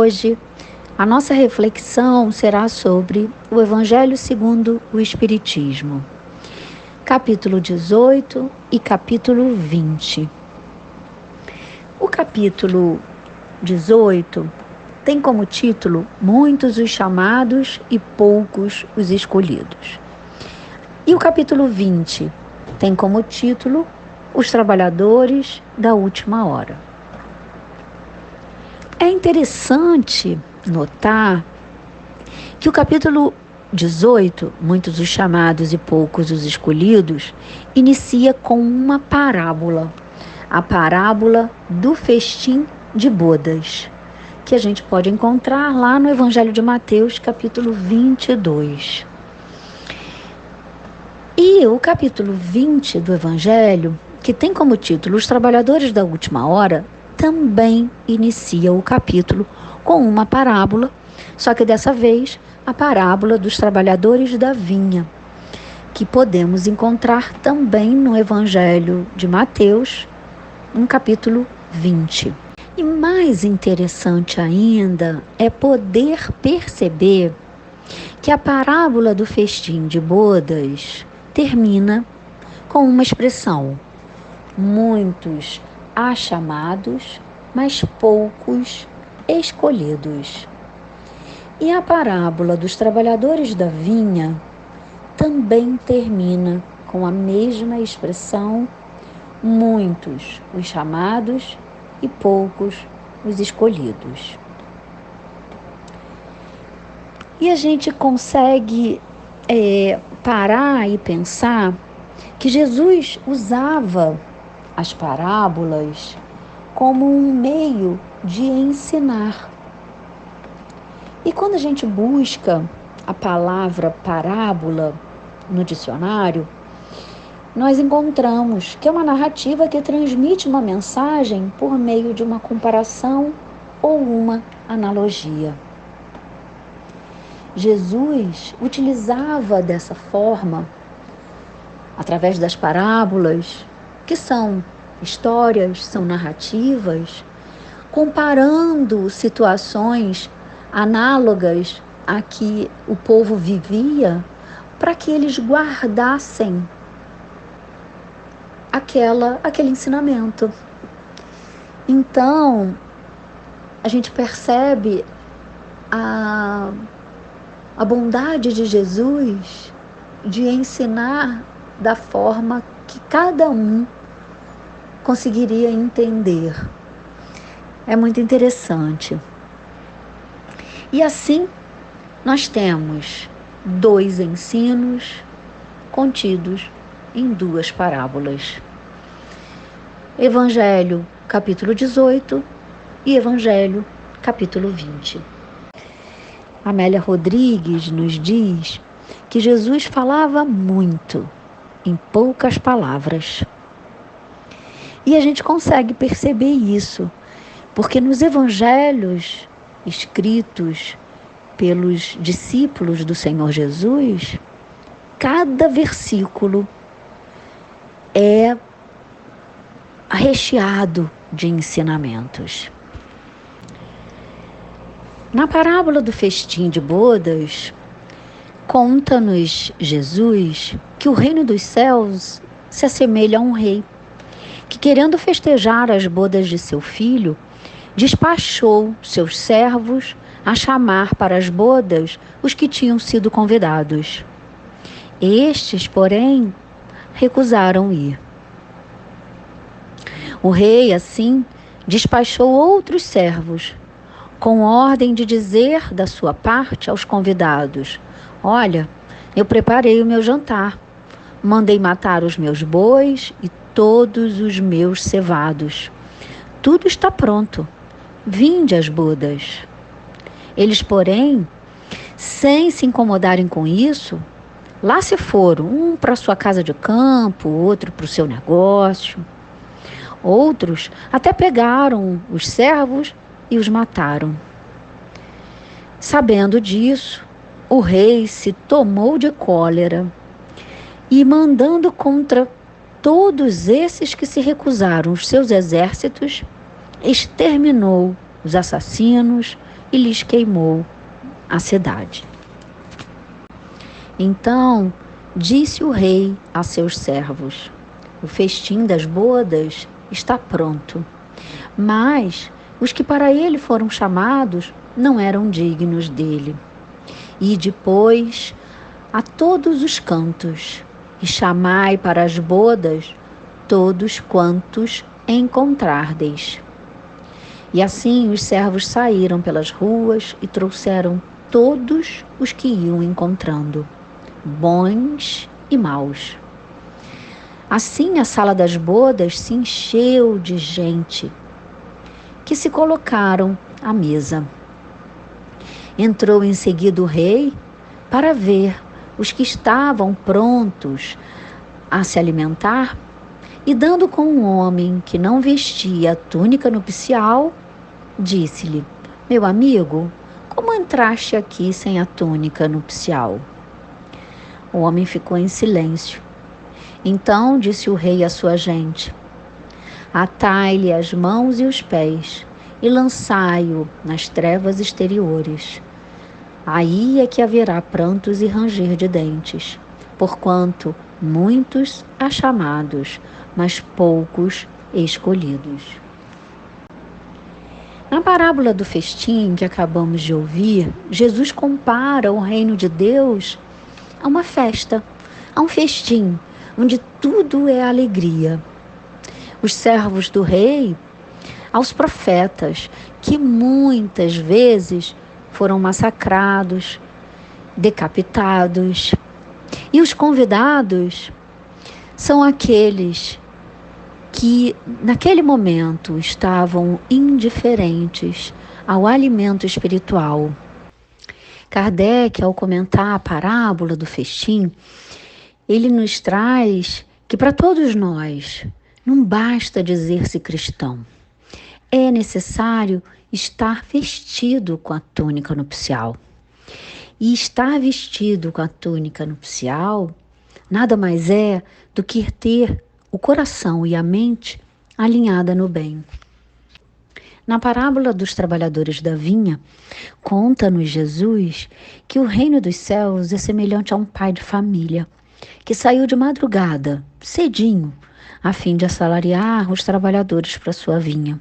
hoje, a nossa reflexão será sobre o Evangelho segundo o Espiritismo, capítulo 18 e capítulo 20. O capítulo 18 tem como título Muitos os chamados e poucos os escolhidos. E o capítulo 20 tem como título Os trabalhadores da última hora. É interessante notar que o capítulo 18, Muitos os chamados e poucos os escolhidos, inicia com uma parábola, a parábola do festim de bodas, que a gente pode encontrar lá no Evangelho de Mateus, capítulo 22. E o capítulo 20 do Evangelho, que tem como título Os Trabalhadores da Última Hora, também inicia o capítulo com uma parábola, só que dessa vez a parábola dos trabalhadores da vinha, que podemos encontrar também no Evangelho de Mateus, no capítulo 20. E mais interessante ainda é poder perceber que a parábola do festim de bodas termina com uma expressão: muitos há chamados, mas poucos escolhidos. E a parábola dos trabalhadores da vinha também termina com a mesma expressão: muitos os chamados e poucos os escolhidos. E a gente consegue parar e pensar que Jesus usava as parábolas como um meio de ensinar. E quando a gente busca a palavra parábola no dicionário, nós encontramos que é uma narrativa que transmite uma mensagem por meio de uma comparação ou uma analogia. Jesus utilizava dessa forma, através das parábolas, que são histórias, são narrativas, comparando situações análogas a que o povo vivia, para que eles guardassem aquele ensinamento. Então, a gente percebe a bondade de Jesus de ensinar da forma que cada um conseguiria entender. É muito interessante. E assim, nós temos 2 ensinos contidos em 2 parábolas. Evangelho, capítulo 18 e Evangelho, capítulo 20. Amélia Rodrigues nos diz que Jesus falava muito, em poucas palavras. E a gente consegue perceber isso, porque nos evangelhos escritos pelos discípulos do Senhor Jesus, cada versículo é recheado de ensinamentos. Na parábola do festim de bodas, conta-nos Jesus que o reino dos céus se assemelha a um rei, que, querendo festejar as bodas de seu filho, despachou seus servos a chamar para as bodas os que tinham sido convidados. Estes, porém, recusaram ir. O rei, assim, despachou outros servos, com ordem de dizer da sua parte aos convidados: olha, eu preparei o meu jantar, mandei matar os meus bois e todos os meus cevados. Tudo está pronto, vinde às bodas. Eles, porém, sem se incomodarem com isso, lá se foram, um para sua casa de campo, outro para o seu negócio. Outros até pegaram os servos e os mataram. Sabendo disso, o rei se tomou de cólera e, mandando contra todos esses que se recusaram os seus exércitos, exterminou os assassinos e lhes queimou a cidade. Então disse o rei a seus servos: o festim das bodas está pronto, mas os que para ele foram chamados não eram dignos dele. E depois a todos os cantos, e chamai para as bodas todos quantos encontrardes. E assim os servos saíram pelas ruas e trouxeram todos os que iam encontrando, bons e maus. Assim a sala das bodas se encheu de gente, que se colocaram à mesa. Entrou em seguida o rei para ver os que estavam prontos a se alimentar, e dando com um homem que não vestia a túnica nupcial, disse-lhe: meu amigo, como entraste aqui sem a túnica nupcial? O homem ficou em silêncio. Então disse o rei à sua gente: atai-lhe as mãos e os pés e lançai-o nas trevas exteriores. Aí é que haverá prantos e ranger de dentes, porquanto muitos há chamados, mas poucos escolhidos. Na parábola do festim que acabamos de ouvir, Jesus compara o reino de Deus a uma festa, a um festim, onde tudo é alegria. Os servos do rei aos profetas, que muitas vezes foram massacrados, decapitados. E os convidados são aqueles que, naquele momento, estavam indiferentes ao alimento espiritual. Kardec, ao comentar a parábola do festim, ele nos traz que para todos nós não basta dizer-se cristão. É necessário estar vestido com a túnica nupcial. E estar vestido com a túnica nupcial nada mais é do que ter o coração e a mente alinhada no bem. Na parábola dos trabalhadores da vinha, conta-nos Jesus que o reino dos céus é semelhante a um pai de família que saiu de madrugada, cedinho, a fim de assalariar os trabalhadores para sua vinha.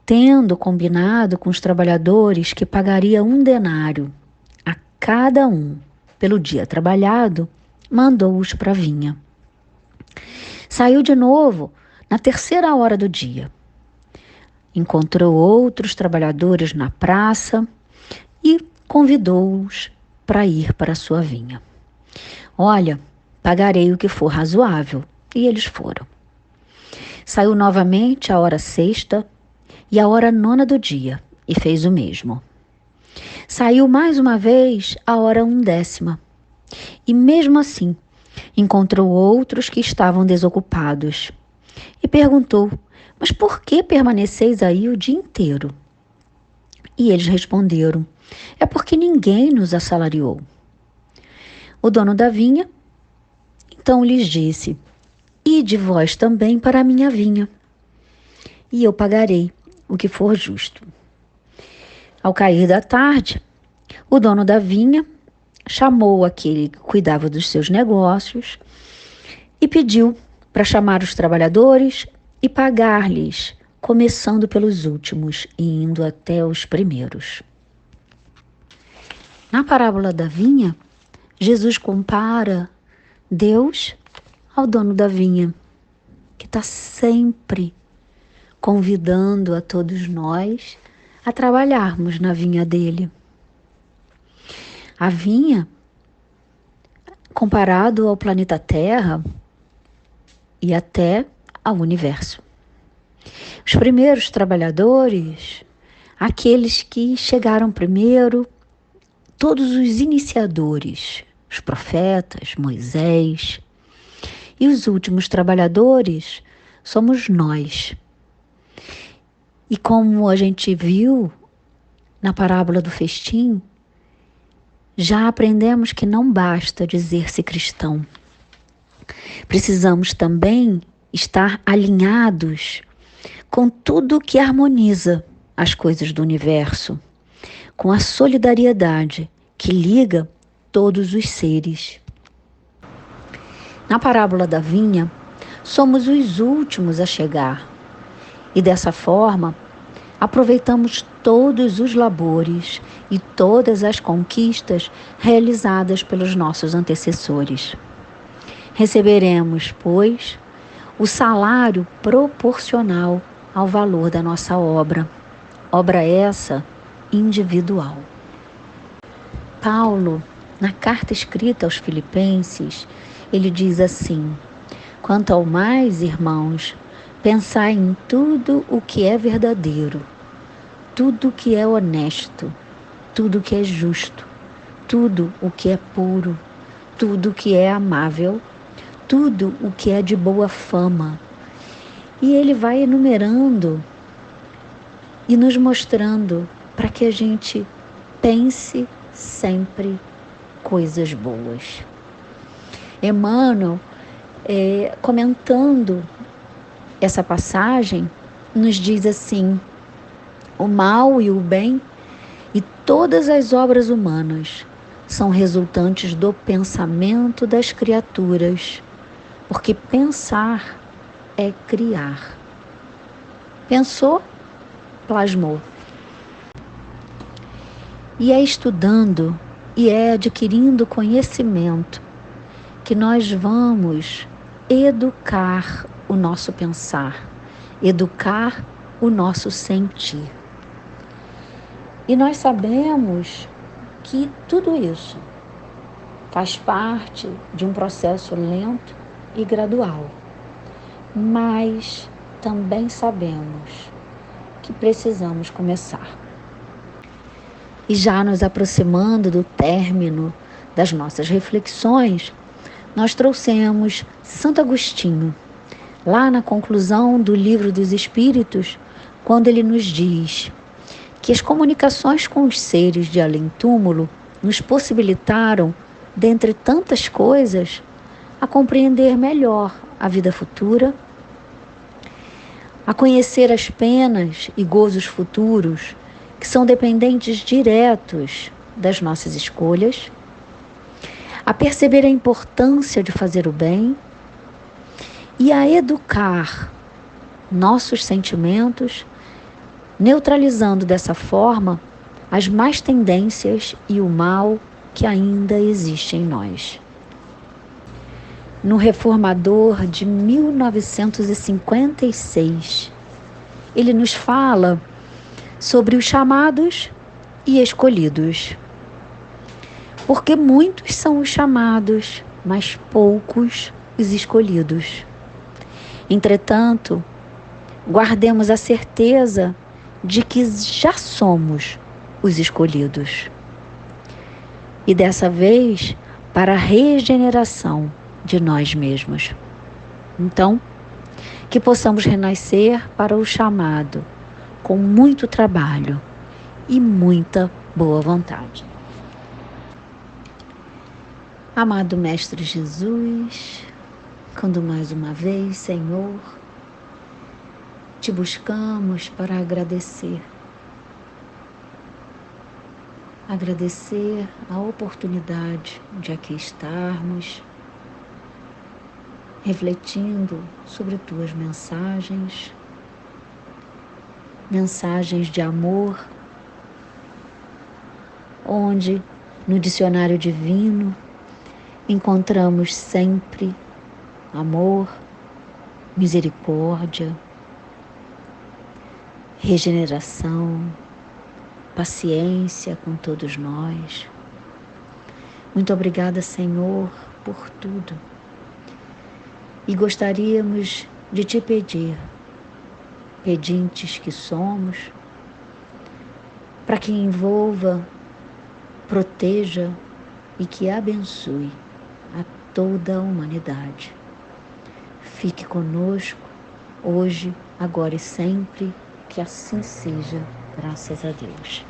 Tendo combinado com os trabalhadores que pagaria 1 denário a cada um pelo dia trabalhado, mandou-os para a vinha. Saiu de novo na 3ª hora do dia. Encontrou outros trabalhadores na praça e convidou-os para ir para a sua vinha. Olha, pagarei o que for razoável. E eles foram. Saiu novamente a hora 6ª e a hora 9ª do dia, e fez o mesmo. Saiu mais uma vez a hora 1/10, e mesmo assim encontrou outros que estavam desocupados, e perguntou: mas por que permaneceis aí o dia inteiro? E eles responderam: é porque ninguém nos assalariou. O dono da vinha então lhes disse: ide vós também para a minha vinha, e eu pagarei o que for justo. Ao cair da tarde, o dono da vinha chamou aquele que cuidava dos seus negócios e pediu para chamar os trabalhadores e pagar-lhes, começando pelos últimos e indo até os primeiros. Na parábola da vinha, Jesus compara Deus ao dono da vinha, que está sempre convidando a todos nós a trabalharmos na vinha dele. A vinha, comparado ao planeta Terra e até ao universo. Os primeiros trabalhadores, aqueles que chegaram primeiro, todos os iniciadores, os profetas, Moisés, e os últimos trabalhadores somos nós. E como a gente viu na parábola do festim, já aprendemos que não basta dizer-se cristão. Precisamos também estar alinhados com tudo que harmoniza as coisas do universo, com a solidariedade que liga todos os seres. Na parábola da vinha, somos os últimos a chegar e dessa forma aproveitamos todos os labores e todas as conquistas realizadas pelos nossos antecessores. Receberemos, pois, o salário proporcional ao valor da nossa obra essa individual. Paulo, na carta escrita aos Filipenses, ele diz assim: quanto ao mais, irmãos, pensai em tudo o que é verdadeiro, tudo o que é honesto, tudo o que é justo, tudo o que é puro, tudo o que é amável, tudo o que é de boa fama. E ele vai enumerando e nos mostrando para que a gente pense sempre coisas boas. Emmanuel, comentando essa passagem, nos diz assim: o mal e o bem e todas as obras humanas são resultantes do pensamento das criaturas, porque pensar é criar. Pensou, plasmou. E é estudando e é adquirindo conhecimento que nós vamos educar o nosso pensar, educar o nosso sentir. E nós sabemos que tudo isso faz parte de um processo lento e gradual, mas também sabemos que precisamos começar. E já nos aproximando do término das nossas reflexões, nós trouxemos Santo Agostinho, lá na conclusão do Livro dos Espíritos, quando ele nos diz que as comunicações com os seres de além-túmulo nos possibilitaram, dentre tantas coisas, a compreender melhor a vida futura, a conhecer as penas e gozos futuros que são dependentes diretos das nossas escolhas, a perceber a importância de fazer o bem e a educar nossos sentimentos, neutralizando dessa forma as más tendências e o mal que ainda existe em nós. No Reformador de 1956, ele nos fala sobre os chamados e escolhidos. Porque muitos são os chamados, mas poucos os escolhidos. Entretanto, guardemos a certeza de que já somos os escolhidos. E dessa vez, para a regeneração de nós mesmos. Então, que possamos renascer para o chamado, com muito trabalho e muita boa vontade. Amado Mestre Jesus, quando mais uma vez, Senhor, te buscamos para agradecer. Agradecer a oportunidade de aqui estarmos, refletindo sobre tuas mensagens de amor, onde no dicionário divino encontramos sempre amor, misericórdia, regeneração, paciência com todos nós. Muito obrigada, Senhor, por tudo. E gostaríamos de te pedir, pedintes que somos, para que envolva, proteja e que abençoe a toda a humanidade. Fique conosco hoje, agora e sempre, que assim seja, graças a Deus.